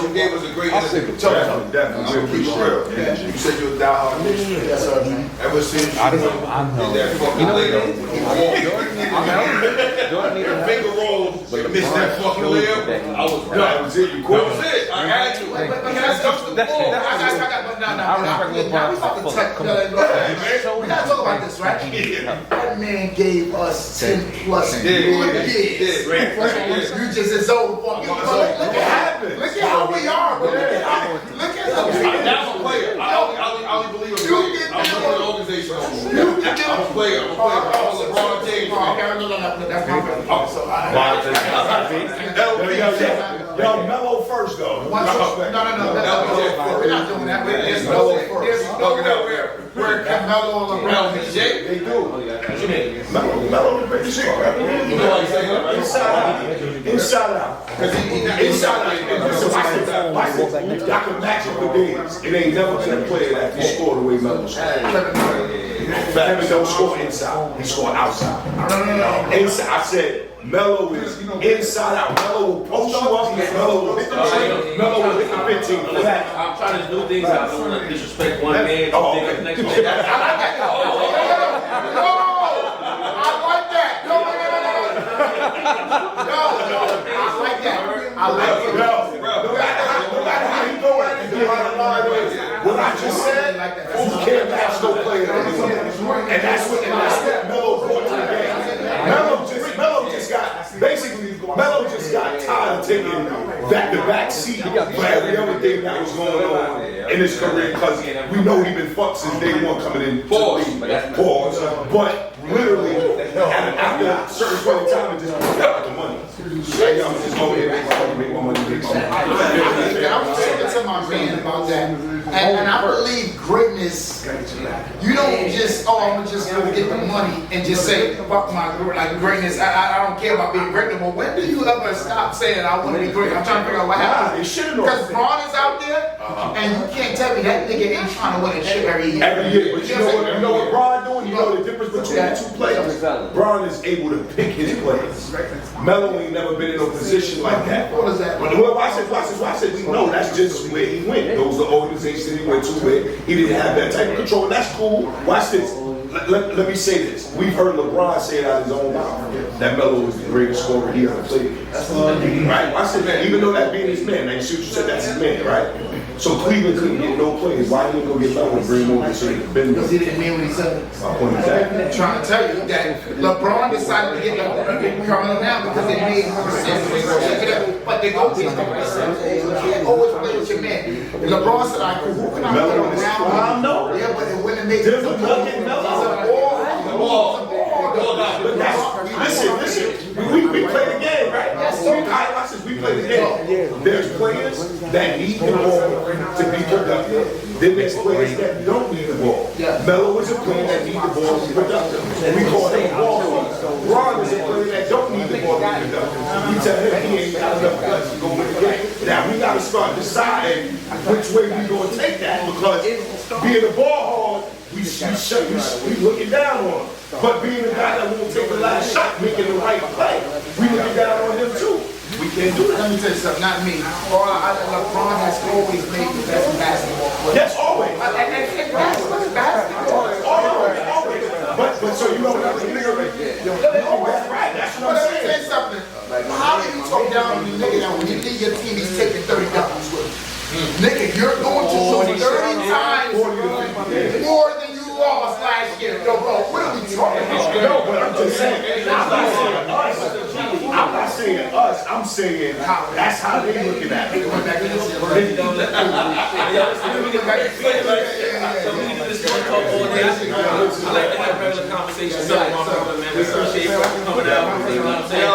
S1: you gave us a great interview.
S3: Definitely.
S1: Keep it real. You said you were diehard Knicks fan.
S4: Yes, sir, man.
S1: Ever since you did that fucking layup, your finger rolled, missed that fucking layup, I was done.
S3: That was it. You
S1: That
S3: quit.
S1: was it. I had to.
S4: But can I stop the ball? We gotta talk about this, right? That man gave us 10 plus good years. You just as old for me. Look at how we are, bro. Look at how we are.
S1: Now I'm a player. I only believe in the organization. I'm a player. I'm LeBron James.
S4: No, that's my favorite.
S3: Yo, Melo first though.
S4: No. We're not doing that. There's nowhere where Carmelo and LeBron is.
S3: They do. Melo the biggest scorer. Inside out. Inside out. Watch this. I can match it for days. It ain't never been a player that can score the way Melo scored. Kevin don't score inside. He score outside. Inside. I said Melo is inside out. Melo will post you up. Melo will hit the 15.
S2: I'm trying to do things. I don't want to disrespect one man.
S3: Oh, okay.
S4: I like that. No.
S3: No matter how he going, what I just said, you can't match no player anymore. And that's what Melo brought to the game. Melo just got tired of taking the back seat for every other thing that was going on in his career, because we know he been fucked since day one coming in. Pause. But literally, after a certain point in time, it just got the money. I'm just going to make my money.
S4: I was talking to my man about that, and I believe greatness. You don't just I'm just gonna get the money and just say fuck my greatness. I don't care about being great anymore. When do you ever stop saying I want to be great? I'm trying to figure out what happened. Because Braun is out there, and you can't tell me that nigga ain't trying to win a shit every year.
S3: Every year, but you know what Braun doing? You know the difference between the two players? Braun is able to pick his players. Melo ain't never been in a position like that.
S4: What is that?
S3: Well, watch this. We know that's just where he went. Those are the organizations he went to where he didn't have that type of control. That's cool. Watch this. Let me say this. We've heard LeBron say it out of his own mouth that Melo was the greatest scorer he ever played against. Right? Watch this, man. Even though that being his man, you see what you said, that's his man, right? So Cleveland couldn't get no players. Why didn't he go get Melo and bring him over so he could bend
S4: Because he didn't mean what he said.
S3: My point is that.
S4: I'm trying to tell you that LeBron decided to get Carmelo now because it made more sense. But they go to his company. You can't always play with your man. LeBron said, "I who can I put around?" Yeah, but when it makes
S3: There's a nugget, Listen. We play the game, right? We play the game. There's players that need the ball to be productive. Then there's players that don't need the ball. Melo is a player that needs the ball to be productive. We call him a ball player. Braun is a player that don't need the ball to be productive. We tell him he ain't got enough guts to go win the game. Now we got to start deciding which way we going to take that, because being a ball hog, we looking down on him. But being the guy that won't take the last shot, making the right play, we looking down on him too. We can't do that.
S4: Let me tell you something, not me. LeBron has always made the best basketball player.
S3: Yes, always.
S4: Basketball.
S3: Always. But so you know what I'm saying? That's right. That's what I'm
S4: Let me
S3: saying.
S4: tell you something. How do you talk down on the nigga that when you leave your team, he's taking 30 dollars with him? Nigga, you're going to shoot 30 times more than you lost last year. Yo, bro, what are we talking about?
S3: No, but I'm just saying. I'm not saying us. I'm saying that's how they looking at it.
S2: I like to have regular conversations. We appreciate you coming out. You know what I'm saying?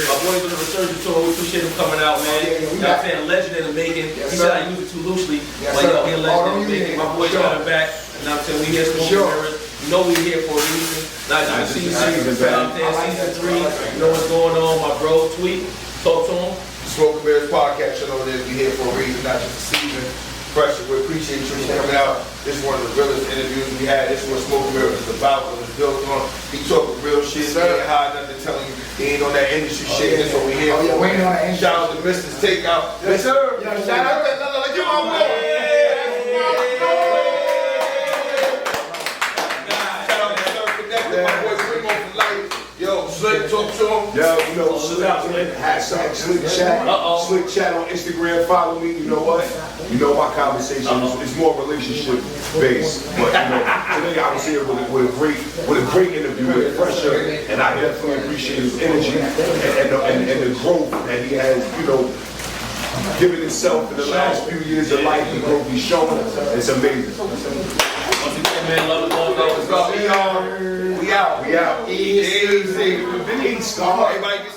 S2: My boys on the resurgence tour, we appreciate him coming out, man. You know what I'm saying? Legend in the making. He said I use it too loosely, but yo, he a legend in the making. My boys coming back. You know what I'm saying? We here smoking mirrors. You know we here for a reason. Nice to see you.
S3: Season, man.
S2: Season 3. You know what's going on, my bro. Tweet. Talk to him.
S1: Smoking Bears podcast, you know what it is. We here for a reason, not just a season. Phresher, we appreciate you coming out. This is one of the realest interviews we had. This is what Smoking Bears is about, what it's built on. He talking real shit. He ain't hiding nothing, telling you he ain't on that industry shit. That's what we here for.
S4: we ain't on that industry.
S1: Shout out to Mr. Takeout.
S4: Yes, sir. Shout out to you, my boy.
S1: Shout out to Sir Connected, my boy Primo for life. Yo, Slick, talk to him.
S3: Yo, you know, hashtag SLICKCHAT. SLICKCHAT on Instagram. Follow me. You know what? You know my conversation is more relationship based. But you know, today I was here with a great interview with Phresher, and I definitely appreciate his energy and the growth that he has. You know, given himself in the last few years of life, the growth he's shown. It's amazing.
S2: Once again, man, love it, love it.
S1: We out.
S3: We out.
S1: Easy.
S3: Scar.
S1: Everybody